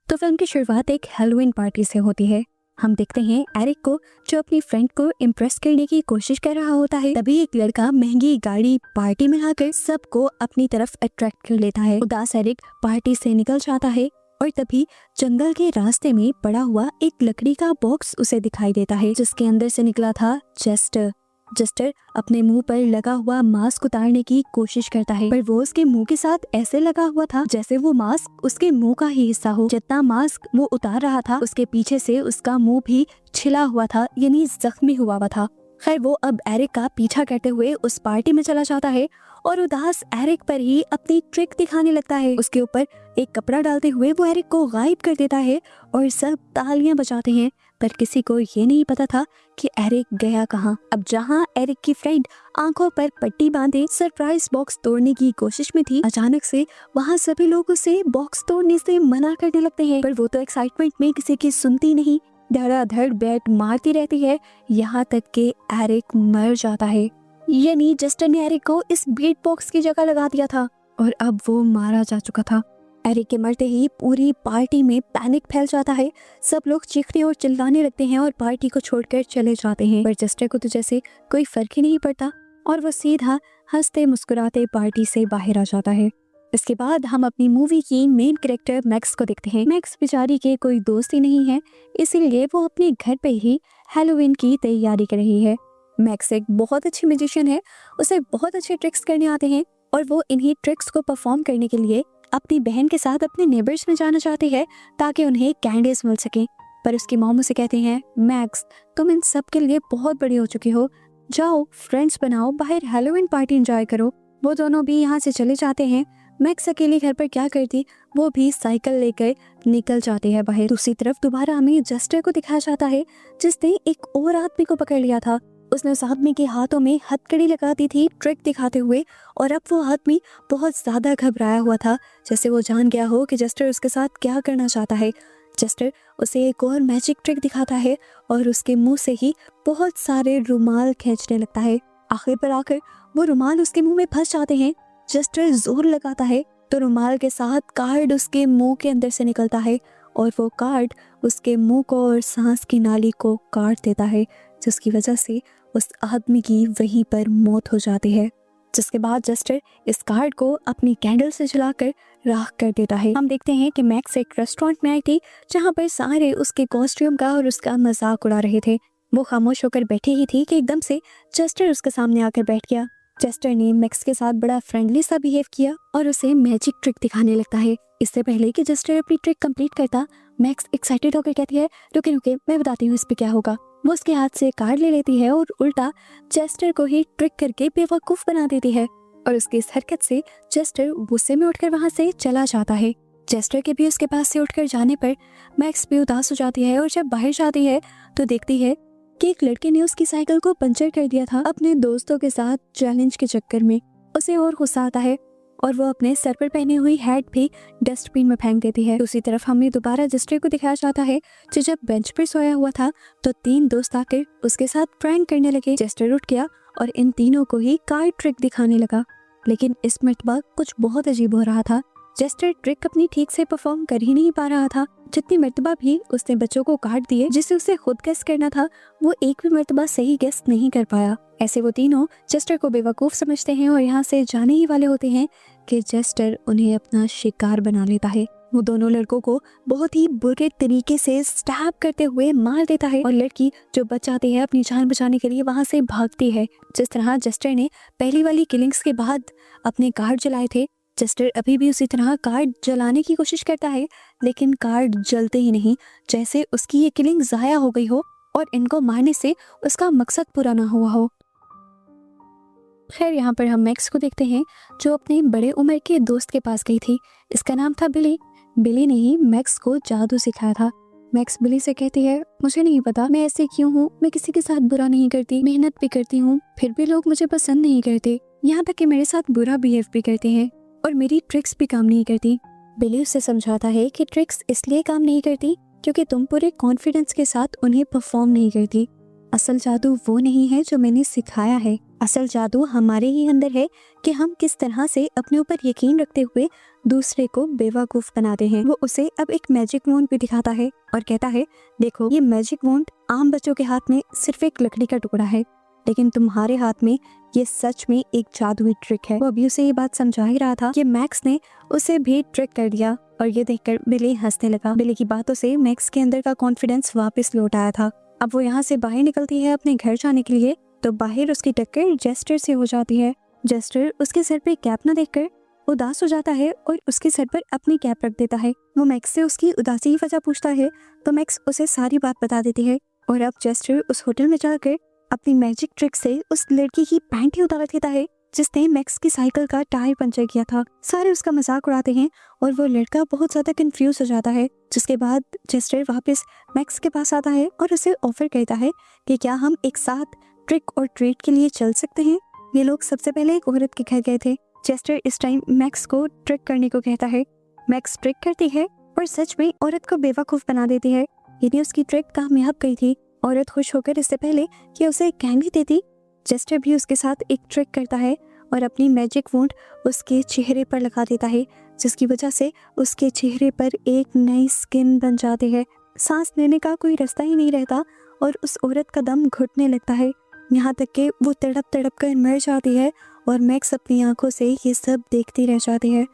तो फिल्म की शुरुआत एक हैलोवीन पार्टी से होती है। हम देखते हैं एरिक को जो अपनी फ्रेंड को इम्प्रेस करने की कोशिश कर रहा होता है। तभी एक लड़का महंगी गाड़ी पार्टी में लाकर सबको अपनी तरफ अट्रैक्ट कर लेता है। उदास एरिक पार्टी से निकल जाता है और तभी जंगल के रास्ते में पड़ा हुआ एक लकड़ी का बॉक्स उसे दिखाई देता है, जिसके अंदर से निकला था जेस्टर। जेस्टर अपने मुंह पर लगा हुआ मास्क उतारने की कोशिश करता है, पर वो उसके मुंह के साथ ऐसे लगा हुआ था जैसे वो मास्क उसके मुंह का ही हिस्सा हो। जितना मास्क वो उतार रहा था उसके पीछे से उसका मुंह भी छिला हुआ था, यानी जख्मी हुआ था। खैर वो अब एरिक का पीछा करते हुए उस पार्टी में चला जाता है और उदास एरिक पर ही अपनी ट्रिक दिखाने लगता है। उसके ऊपर एक कपड़ा डालते हुए वो एरिक को गायब कर देता है और सब तालियां बजाते हैं, पर किसी को ये नहीं पता था कि एरिक गया कहाँ। अब जहाँ एरिक की फ्रेंड आंखों पर पट्टी बांधे सरप्राइज बॉक्स तोड़ने की कोशिश में थी, अचानक से वहाँ सभी लोग उसे बॉक्स तोड़ने से मना करने लगते हैं, पर वो तो एक्साइटमेंट में किसी की सुनती नहीं, धड़ाधड़ बैट मारती रहती है, यहाँ तक कि एरिक मर जाता है। यानी जस्टिन ने एरिक को इस बीट बॉक्स की जगह लगा दिया था और अब वो मारा जा चुका था। एरिक के मरते ही पूरी पार्टी में पैनिक फैल जाता है। सब लोग चीखने और चिल्लाने लगते हैं और पार्टी को छोड़कर चले जाते हैं, पर जस्टर को तो जैसे कोई फर्क ही नहीं पड़ता और वो सीधा हंसते मुस्कुराते पार्टी से बाहर आ जाता है। इसके बाद हम अपनी मूवी की मेन कैरेक्टर मैक्स को देखते हैं। मैक्स बेचारी के कोई दोस्त ही नहीं है, इसीलिए वो अपने घर पे ही हैलोवीन की तैयारी कर रही है। मैक्स एक बहुत अच्छी म्यूजिशियन है, उसे बहुत अच्छे ट्रिक्स करने आते हैं और वो इन्हीं ट्रिक्स को परफॉर्म करने के लिए अपनी बहन के साथ अपने नेबर्स में जाना चाहती है ताकि उन्हें कैंडीज मिल सके। पर उसकी मॉम उसे कहते हैं, मैक्स तुम इन सब के लिए बहुत बड़ी हो चुकी हो, जाओ फ्रेंड्स बनाओ, बाहर हैलोवीन पार्टी एंजॉय करो। वो दोनों भी यहाँ से चले जाते हैं। मैक्स अकेली घर पर क्या करती, वो भी साइकिल लेकर निकल जाती है बाहर। दूसरी तरफ दोबारा हमें जस्टर को दिखाया जाता है जिसने एक और आदमी को पकड़ लिया था। उसने उस आदमी के हाथों में हथकड़ी लगा दी थी ट्रिक दिखाते हुए, और अब वो आदमी बहुत ज्यादा घबराया हुआ था, जैसे वो जान गया हो कि जस्टर उसके साथ क्या करना चाहता है। जस्टर उसे एक और मैजिक ट्रिक दिखाता है और उसके मुंह से ही बहुत सारे रुमाल खींचने लगता है। आखिर पर आकर वो रुमाल उसके मुंह में फंस जाते हैं। जस्टर जोर लगाता है तो रुमाल के साथ कार्ड उसके मुंह के अंदर से निकलता है और वो कार्ड उसके मुंह को और सांस की नाली को काट देता है, जिसकी वजह से उस आदमी की वहीं पर मौत हो जाती है। जिसके बाद जस्टर इस कार्ड को अपनी कैंडल से जलाकर राख कर देता है। हम देखते हैं कि मैक्स एक रेस्टोरेंट में आई थी जहाँ पर सारे उसके कॉस्ट्यूम का और उसका मजाक उड़ा रहे थे। वो खामोश होकर बैठी ही थी कि एकदम से जस्टर उसके सामने आकर बैठ गया। जस्टर ने मैक्स के साथ बड़ा फ्रेंडली सा बिहेव किया और उसे मैजिक ट्रिक दिखाने लगता है। इससे पहले कि जस्टर अपनी ट्रिक कंप्लीट करता, मैक्स एक्साइटेड होकर कहती है, रुके रुके मैं बताती हूँ इस पे क्या होगा। वो उसके हाथ से कार्ड ले लेती है और उल्टा जस्टर को ही ट्रिक करके बेवकूफ बना देती है और उसकी इस हरकत से जस्टर गुस्से में उठकर वहां से चला जाता है। जस्टर के भी उसके पास से उठकर जाने पर मैक्स भी उदास हो जाती है और जब बाहर जाती है तो देखती है कि एक लड़के ने उसकी साइकिल को पंचर कर दिया था अपने दोस्तों के साथ चैलेंज के चक्कर में। उसे और गुस्सा आता है और वो अपने सर पर पहनी हुई हैट भी डस्टबिन में फेंक देती है। दूसरी तरफ हमें दोबारा जस्टर को दिखाया जाता है जो जब बेंच पर सोया हुआ था तो 3 दोस्त आकर उसके साथ प्रैंक करने लगे। जस्टर उठ गया और इन तीनों को ही कार्ड ट्रिक दिखाने लगा, लेकिन इस मर्तबा कुछ बहुत अजीब हो रहा था। जस्टर ट्रिक अपनी ठीक से परफॉर्म कर ही नहीं पा रहा था। जितनी मर्तबा भी उसने बच्चों को कार्ड दिए जिसे उसे खुद गेस करना था, वो एक भी मर्तबा सही गेस नहीं कर पाया। ऐसे वो तीनों जस्टर को बेवकूफ समझते हैं और यहाँ से जाने ही वाले होते हैं कि जस्टर उन्हें अपना शिकार बना लेता है। वो दोनों लड़कों को बहुत ही बुरे तरीके से स्टैब करते हुए मार देता है और लड़की जो बच जाती है अपनी जान बचाने के लिए वहां से भागती है। जिस तरह जस्टर ने पहली वाली किलिंग्स के बाद अपने कार्ड जलाए थे, जस्टर अभी भी उसी तरह कार्ड जलाने की कोशिश करता है, लेकिन कार्ड जलते ही नहीं, जैसे उसकी ये किलिंग जाया हो गई हो और इनको मारने से उसका मकसद पूरा ना हुआ हो। खैर यहाँ पर हम मैक्स को देखते हैं जो अपने बड़े उम्र के दोस्त के पास गई थी। इसका नाम था बिली। बिली ने ही मैक्स को जादू सिखाया था। मैक्स बिली से कहती है, मुझे नहीं पता मैं ऐसे क्यों हूँ, मैं किसी के साथ बुरा नहीं करती, मेहनत भी करती हूँ, फिर भी लोग मुझे पसंद नहीं करते, यहाँ तक कि मेरे साथ बुरा बिहेव भी करते हैं और मेरी ट्रिक्स भी काम नहीं करती। बिली उससे समझाता है कि ट्रिक्स इसलिए काम नहीं करती क्योंकि तुम पूरे कॉन्फिडेंस के साथ उन्हें परफॉर्म नहीं करती। असल जादू वो नहीं है जो मैंने सिखाया है, असल जादू हमारे ही अंदर है कि हम किस तरह से अपने ऊपर यकीन रखते हुए दूसरे को बेवकूफ बनाते हैं। वो उसे अब एक मैजिक वॉन्ड भी दिखाता है और कहता है, देखो ये मैजिक वॉन्ड आम बच्चों के हाथ में सिर्फ एक लकड़ी का टुकड़ा है, लेकिन तुम्हारे हाथ में ये सच में एक जादुई ट्रिक है। वो अभी उसे ये बात समझा ही रहा था कि मैक्स ने उसे भी ट्रिक कर दिया और ये देखकर बिली हंसने लगा। बिली की बातों से मैक्स के अंदर का कॉन्फिडेंस वापस लौट आया था। अब वो यहाँ से बाहर निकलती है अपने घर जाने के लिए, तो बाहर उसकी टक्कर जेस्टर से हो जाती है। जेस्टर उसके सर पे कैप न देखकर उदास हो जाता है और उसके सर पर अपनी कैप रख देता है। वो मैक्स से उसकी उदासी की वजह पूछता है तो मैक्स उसे सारी बात बता देती है और अब जेस्टर उस होटल में जाकर अपनी मैजिक ट्रिक से उस लड़की की पैंट ही उतार देता है जिसने मैक्स की साइकिल का टायर पंचर किया था। सारे उसका मजाक उड़ाते हैं और वो लड़का बहुत ज्यादा कंफ्यूज हो जाता है। जिसके बाद जेस्टर वापस मैक्स के पास आता है और उसे ऑफर करता है कि क्या हम एक साथ ट्रिक और ट्रीट के लिए चल सकते हैं। ये लोग सबसे पहले एक औरत के घर गए थे। जेस्टर इस टाइम मैक्स को ट्रिक करने को कहता है। मैक्स ट्रिक करती है और सच में औरत को बेवकूफ बना देती है। यदि उसकी ट्रिक कामयाब गई थी, औरत खुश होकर इससे पहले कि उसे कैंडी देती, जेस्टर भी उसके साथ एक ट्रिक करता है और अपनी मैजिक वॉन्ड उसके चेहरे पर लगा देता है, जिसकी वजह से उसके चेहरे पर एक नई स्किन बन जाती है। सांस लेने का कोई रास्ता ही नहीं रहता और उस औरत का दम घुटने लगता है, यहाँ तक कि वो तड़प तड़प कर मर जाती है और मैक्स अपनी आंखों से ये सब देखती रह जाती है।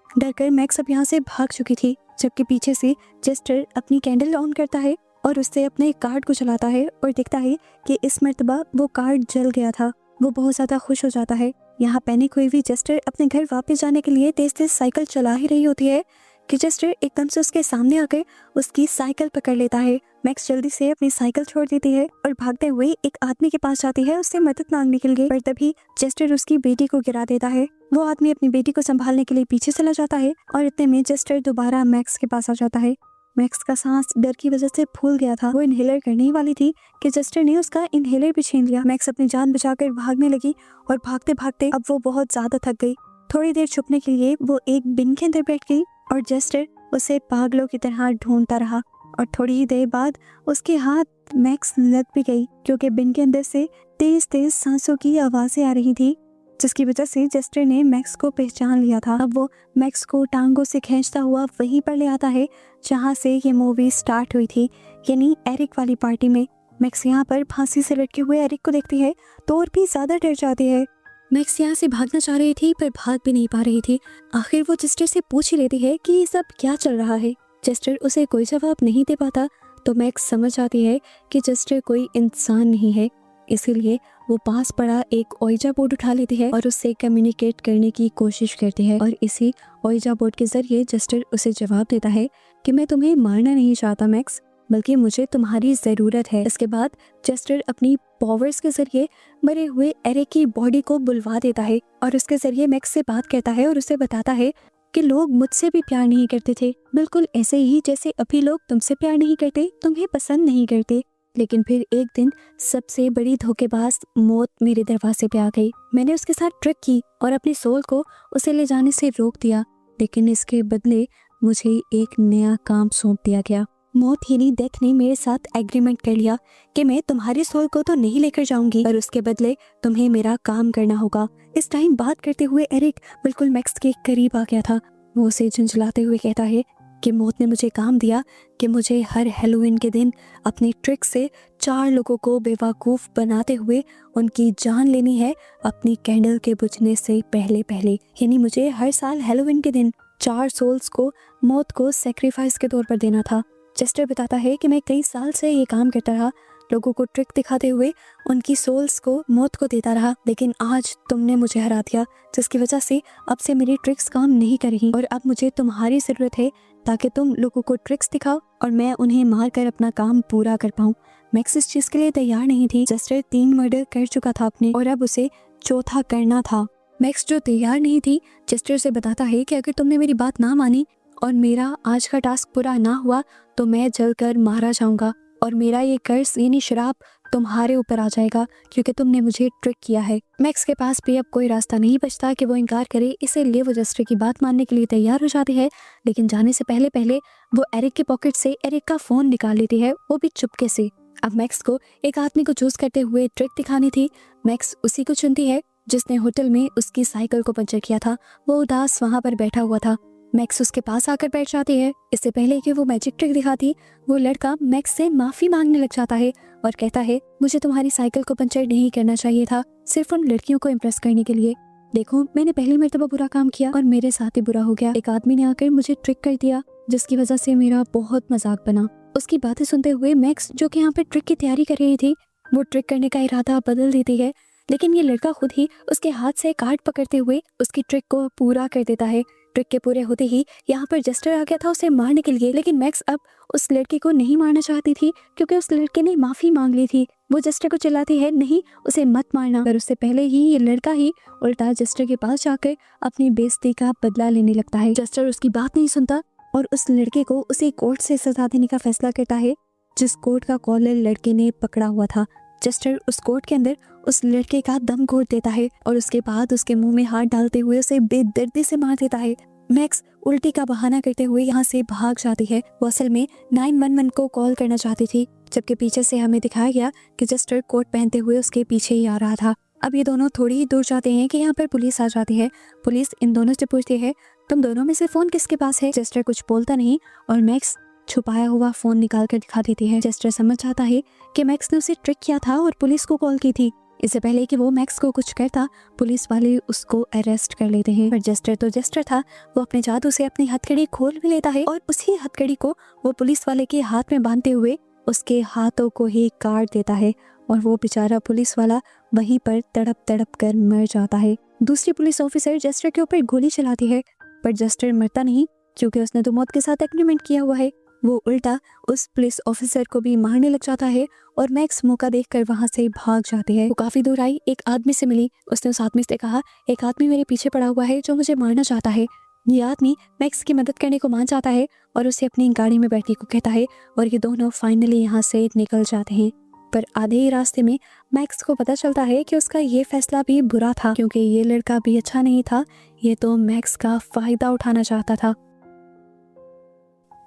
डरकर मैक्स अब यहाँ से भाग चुकी थी, जबकि पीछे से जेस्टर अपनी कैंडल ऑन करता है और उससे अपने कार्ड को चलाता है और देखता है कि इस मर्तबा वो कार्ड जल गया था। वो बहुत ज्यादा खुश हो जाता है। यहाँ पैनिक हुई हुई जेस्टर अपने घर वापस जाने के लिए तेज तेज साइकिल चला ही रही होती है कि जेस्टर एकदम से उसके सामने आकर उसकी साइकिल पकड़ लेता है। मैक्स जल्दी से अपनी साइकिल छोड़ देती है और भागते हुए एक आदमी के पास जाती है उससे मदद मांगने के लिए, पर तभी जेस्टर उसकी बेटी को गिरा देता है। वो आदमी अपनी बेटी को संभालने के लिए पीछे चला जाता है और इतने में जेस्टर दोबारा मैक्स के पास आ जाता है। मैक्स का सांस डर की वजह से फूल गया था। वो इनहेलर करने ही वाली थी कि जेस्टर ने उसका इनहेलर भी छीन लिया। मैक्स अपनी जान बचाकर भागने लगी और भागते भागते अब वो बहुत ज्यादा थक गई। थोड़ी देर छुपने के लिए वो एक बिन के अंदर बैठ गई और जेस्टर उसे पागलों की तरह ढूंढता रहा और थोड़ी ही देर बाद उसके हाथ मैक्स लग भी गई, क्योंकि बिन के अंदर से तेज तेज सांसों की आवाजें आ रही थी, जिसकी वजह से जेस्टर ने मैक्स को पहचान लिया था। अब वो मैक्स को टांगों से खींचता हुआ वहीं पर ले आता है जहाँ से ये मूवी स्टार्ट हुई थी, यानी एरिक वाली पार्टी में। मैक्स यहाँ पर फांसी से लटके हुए एरिक को देखती है तो और भी ज्यादा डर जाती है। मैक्स यहाँ से भागना चाह रही थी पर भाग भी नहीं पा रही थी। आखिर वो जेस्टर से पूछ ही लेती है कि ये सब क्या चल रहा है। जेस्टर उसे कोई जवाब नहीं दे पाता तो मैक्स समझ जाती है कि जेस्टर कोई इंसान नहीं है, इसीलिए वो पास पड़ा एक ओइजा बोर्ड उठा लेती है और उससे कम्युनिकेट करने की कोशिश करती है और इसी ओइजा बोर्ड के जरिए जेस्टर उसे जवाब देता है कि मैं तुम्हें मारना नहीं चाहता मैक्स, बल्कि मुझे तुम्हारी ज़रूरत है। इसके बाद जेस्टर अपनी पावर्स के जरिए मरे हुए एरिक की बॉडी को बुलवा देता है और उसके जरिए मैक्स से बात करता है और उसे बताता है कि लोग मुझसे भी प्यार नहीं करते थे, बिल्कुल ऐसे ही जैसे अभी लोग तुमसे प्यार नहीं करते, तुम्हें पसंद नहीं करते। लेकिन फिर एक दिन सबसे बड़ी धोखेबाज मौत मेरे दरवाजे पे आ गई। मैंने उसके साथ ट्रिक की और अपनी सोल को उसे ले जाने से रोक दिया, लेकिन इसके बदले मुझे एक नया काम सौंप दिया गया। मौत यानी डेथ ने मेरे साथ एग्रीमेंट कर लिया कि मैं तुम्हारी सोल को तो नहीं लेकर जाऊंगी, पर उसके बदले तुम्हें मेरा काम करना होगा। इस टाइम बात करते हुए एरिक बिल्कुल मैक्स के करीब आ गया था। वो उसे झुंझलाते हुए कहता है कि मौत ने मुझे काम दिया कि मुझे हर हैलोवीन के दिन अपनी ट्रिक से 4 लोगों को बेवकूफ़ बनाते हुए उनकी जान लेनी है अपनी कैंडल के बुझने से पहले पहले। यानी मुझे हर साल हैलोवीन के दिन 4 सोल्स को मौत को सेक्रीफाइस के तौर पर देना था। जेस्टर बताता है कि मैं कई साल से ये काम करता रहा, लोगों को ट्रिक दिखाते हुए उनकी सोल्स को मौत को देता रहा, लेकिन आज तुमने मुझे हरा दिया, जिसकी वजह से अब से मेरी ट्रिक्स काम नहीं कर रही और अब मुझे तुम्हारी ज़रूरत है ताकि तुम लोगों को ट्रिक्स दिखाओ और मैं उन्हें मार कर अपना काम पूरा कर पाऊँ। मैक्स इस चीज़ के लिए तैयार नहीं थी। जेस्टर 3 मर्डर कर चुका था अपने और अब उसे चौथा करना था। मैक्स जो तैयार नहीं थी, जेस्टर से बताता है कि अगर तुमने मेरी बात ना मानी और मेरा आज का टास्क पूरा ना हुआ तो मैं जलकर मारा जाऊंगा और मेरा ये कर्ज यानी शराब तुम्हारे ऊपर आ जाएगा क्योंकि तुमने मुझे ट्रिक किया है। मैक्स के पास भी अब कोई रास्ता नहीं बचता कि वो इनकार करे, इसीलिए वो जेस्टर की बात मानने के लिए तैयार हो जाती है, लेकिन जाने से पहले पहले वो एरिक के पॉकेट से एरिक का फ़ोन निकाल लेती है, वो भी चुपके से। अब मैक्स को एक आदमी को चूज करते हुए ट्रिक दिखानी थी। मैक्स उसी को चुनती है जिसने होटल में उसकी साइकिल को पंचर किया था, वो उदास वहाँ पर बैठा हुआ था। मैक्स उसके पास आकर बैठ जाती है। इससे पहले कि वो मैजिक ट्रिक दिखाती, वो लड़का मैक्स से माफी मांगने लग जाता है और कहता है, मुझे तुम्हारी साइकिल को पंचर नहीं करना चाहिए था, सिर्फ उन लड़कियों को इम्प्रेस करने के लिए। देखो, मैंने पहली मर्तबा बुरा काम किया और मेरे साथ ही बुरा हो गया। एक आदमी ने आकर मुझे ट्रिक कर दिया, जिसकी वजह से मेरा बहुत मजाक बना। उसकी बातें सुनते हुए मैक्स, जो कि यहाँ पे ट्रिक की तैयारी कर रही थी, वो ट्रिक करने का इरादा बदल देती है। लेकिन ये लड़का खुद ही उसके हाथ से कार्ड पकड़ते हुए उसकी ट्रिक को पूरा कर देता है। ट्रिक के पूरे होते ही यहाँ पर जस्टर आ गया था उसे मारने के लिए, लेकिन मैक्स अब उस लड़के को नहीं मारना चाहती थी क्योंकि उस लड़के ने माफी मांग ली थी। वो जस्टर को चिल्लाती है, नहीं, उसे मत मारना। पर उससे पहले ही ये लड़का ही उल्टा जस्टर के पास जाकर अपनी बेइज्जती का बदला लेने लगता है। जस्टर उसकी बात नहीं सुनता और उस लड़के को उसी कोर्ट से सजा देने का फैसला करता है जिस कोर्ट का कॉलर लड़के ने पकड़ा हुआ था। जस्टर उस कोर्ट के अंदर उस लड़के का दम घोट देता है और उसके बाद उसके मुंह में हाथ डालते हुए उसे बेदर्दी से मार देता है। मैक्स उल्टी का बहाना करते हुए यहाँ से भाग जाती है। वो असल में 911 को कॉल करना चाहती थी, जबकि पीछे से हमें दिखाया गया कि जस्टर कोट पहनते हुए उसके पीछे ही आ रहा था। अब ये दोनों थोड़ी ही दूर जाते हैं कि यहाँ पर पुलिस आ जाती है। पुलिस इन दोनों से पूछती है, तुम दोनों में से फोन किसके पास है? जस्टर कुछ बोलता नहीं और मैक्स छुपाया हुआ फोन निकाल कर दिखा देती है। जस्टर समझ जाता है कि मैक्स ने उसे ट्रिक किया था और पुलिस को कॉल की थी। इससे पहले कि वो मैक्स को कुछ करता, पुलिस वाले उसको अरेस्ट कर लेते हैं। पर जस्टर तो जस्टर था, वो अपने जादू से अपनी हथकड़ी खोल भी लेता है और उसी हथकड़ी को वो पुलिस वाले के हाथ में बांधते हुए उसके हाथों को ही काट देता है और वो बेचारा पुलिस वाला वहीं पर तड़प तड़प कर मर जाता है। दूसरी पुलिस ऑफिसर जस्टर के ऊपर गोली चलाती है, पर जस्टर मरता नहीं क्योंकि उसने तो मौत के साथ एग्रीमेंट किया हुआ है। वो उल्टा उस पुलिस ऑफिसर को भी मारने लग जाता है और मैक्स मौका देखकर वहां से भाग जाती है। वो काफी दूर आई, एक आदमी से मिली। उसने उस आदमी से कहा, एक आदमी मेरे पीछे पड़ा हुआ है जो मुझे मारना चाहता है। ये आदमी मैक्स की मदद करने को मान जाता है और उसे अपनी गाड़ी में बैठने को कहता है और ये दोनों फाइनली यहाँ से निकल जाते हैं। पर आधे ही रास्ते में मैक्स को पता चलता है कि उसका ये फैसला भी बुरा था, क्योंकि ये लड़का भी अच्छा नहीं था, ये तो मैक्स का फायदा उठाना चाहता था।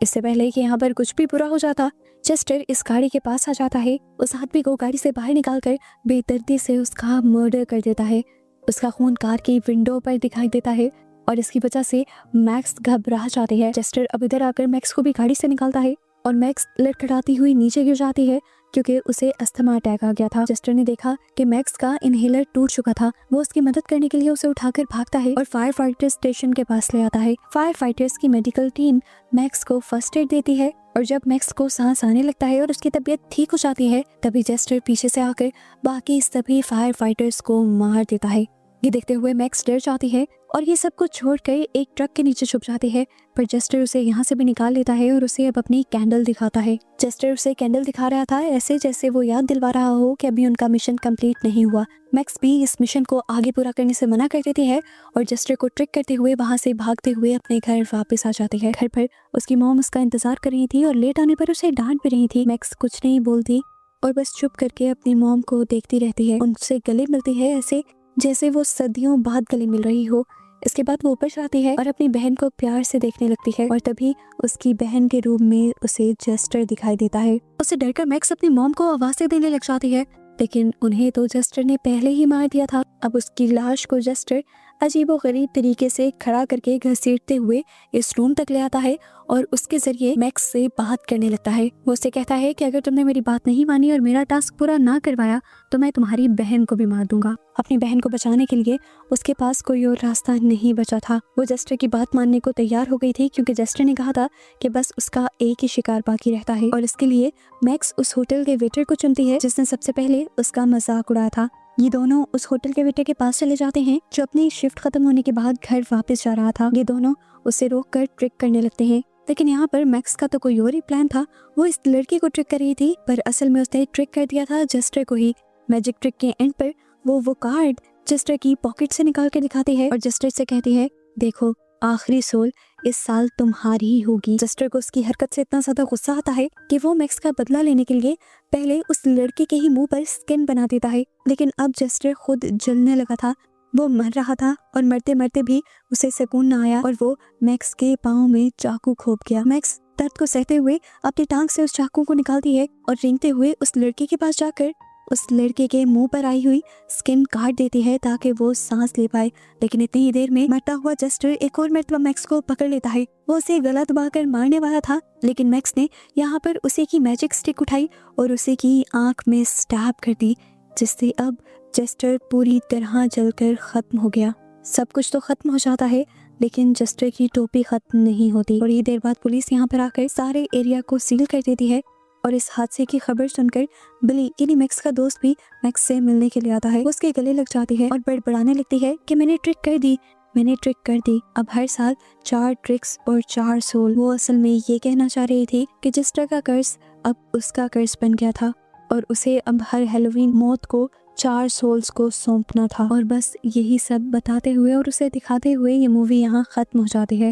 इससे पहले कि यहाँ पर कुछ भी बुरा हो जाता, जस्टर इस गाड़ी के पास आ जाता है, उस आदमी को गाड़ी से बाहर निकालकर बेदर्दी से उसका मर्डर कर देता है। उसका खून कार की विंडो पर दिखाई देता है और इसकी वजह से मैक्स घबरा जाते हैं। जस्टर अब इधर आकर मैक्स को भी गाड़ी से निकालता है और मैक्स लड़खड़ाती हुई नीचे गिर जाती है क्योंकि उसे अस्थमा अटैक आ गया था। जस्टर ने देखा कि मैक्स का इनहेलर टूट चुका था। वो उसकी मदद करने के लिए उसे उठाकर भागता है और फायर फाइटर स्टेशन के पास ले आता है। फायर फाइटर्स की मेडिकल टीम मैक्स को फर्स्ट एड देती है और जब मैक्स को सांस आने लगता है और उसकी तबीयत ठीक हो जाती है, तभी जस्टर पीछे से आकर बाकी सभी फायर फाइटर्स को मार देता है। ये देखते हुए मैक्स डर जाती है और ये सब कुछ छोड़कर एक ट्रक के नीचे छुप जाती है, पर जस्टर उसे यहाँ से भी निकाल लेता है और उसे अब अपनी कैंडल दिखाता है। जस्टर उसे कैंडल दिखा रहा था ऐसे जैसे वो याद दिलवा रहा हो कि अभी उनका मिशन कंप्लीट नहीं हुआ। मैक्स भी इस मिशन को आगे पूरा करने से मना कर देती है और जस्टर को ट्रिक करते हुए वहाँ से भागते हुए अपने घर वापस आ जाती है। घर पर उसकी मॉम उसका इंतजार कर रही थी और लेट आने पर उसे डांट भी रही थी। मैक्स कुछ नहीं बोलती और बस चुप करके अपनी मॉम को देखती रहती है। उनसे गले मिलती है ऐसे जैसे वो सदियों बाद गले मिल रही हो। इसके बाद वो ऊपर जाती है और अपनी बहन को प्यार से देखने लगती है और तभी उसकी बहन के रूप में उसे जस्टर दिखाई देता है। उसे डरकर मैक्स अपनी मॉम को आवाज़ें देने लग जाती है, लेकिन उन्हें तो जस्टर ने पहले ही मार दिया था। अब उसकी लाश को जस्टर अजीबोगरीब तरीके से खड़ा करके घसीटते हुए इस रूम तक ले आता है और उसके जरिए मैक्स से बात करने लगता है। वो उससे कहता है कि अगर तुमने मेरी बात नहीं मानी और मेरा टास्क पूरा ना करवाया तो मैं तुम्हारी बहन को भी मार दूंगा। अपनी बहन को बचाने के लिए उसके पास कोई और रास्ता नहीं बचा था। वो जस्टर की बात मानने को तैयार हो गई थी क्योंकि जस्टर ने कहा था कि बस उसका एक ही शिकार बाकी रहता है और इसके लिए मैक्स उस होटल के वेटर को चुनती है जिसने सबसे पहले उसका मजाक उड़ाया था। ये दोनों उस होटल के वेटर के पास चले जाते हैं जो अपनी शिफ्ट खत्म होने के बाद घर वापस जा रहा था। ये दोनों उसे रोककर ट्रिक करने लगते हैं, लेकिन यहाँ पर मैक्स का तो कोई और ही प्लान था। वो इस लड़की को ट्रिक कर रही थी पर असल में उसने ट्रिक कर दिया था जस्टर को ही। मैजिक ट्रिक के एंड पर वो कार्ड जस्टर की पॉकेट से निकाल के दिखाती है और जस्टर से कहती है, देखो आखिरी सोल इस साल तुम्हारी ही होगी। जस्टर को उसकी हरकत से इतना ज्यादा गुस्सा आता है कि वो मैक्स का बदला लेने के लिए पहले उस लड़के के ही मुंह पर स्किन बना देता है, लेकिन अब जस्टर खुद जलने लगा था। वो मर रहा था और मरते मरते भी उसे सुकून न आया और वो मैक्स के पाँव में चाकू घोंप गया। मैक्स दर्द को सहते हुए अपनी टांग से उस चाकू को निकालती है और रेंगते हुए उस लड़के के पास जाकर उस लड़के के मुंह पर आई हुई स्किन काट देती है ताकि वो सांस ले पाए। लेकिन इतनी ही देर में मरता हुआ जस्टर एक और मरतबा मैक्स को पकड़ लेता है। वो उसे गला दबाकर मारने वाला था, लेकिन मैक्स ने यहाँ पर उसे की मैजिक स्टिक उठाई और उसे की आंख में स्टैब कर दी, जिससे अब जस्टर पूरी तरह जलकर खत्म हो गया। सब कुछ तो खत्म हो जाता है, लेकिन जस्टर की टोपी खत्म नहीं होती। और ये देर बाद पुलिस यहाँ पर आकर सारे एरिया को सील कर देती है। और इस हादसे की खबर सुनकर बिली यानी मैक्स का दोस्त भी मैक्स से मिलने के लिए आता है। उसके गले लग जाती है और बड़बड़ाने लगती है कि मैंने ट्रिक कर दी। अब हर साल 4 ट्रिक्स और 4 सोल। वो असल में ये कहना चाह रही थी कि जस्टर का कर्ज अब उसका कर्ज बन गया था और उसे अब हर हैलोवीन मौत को 4 सोल्स को सौंपना था। और बस यही सब बताते हुए और उसे दिखाते हुए ये मूवी यहाँ खत्म हो जाती है।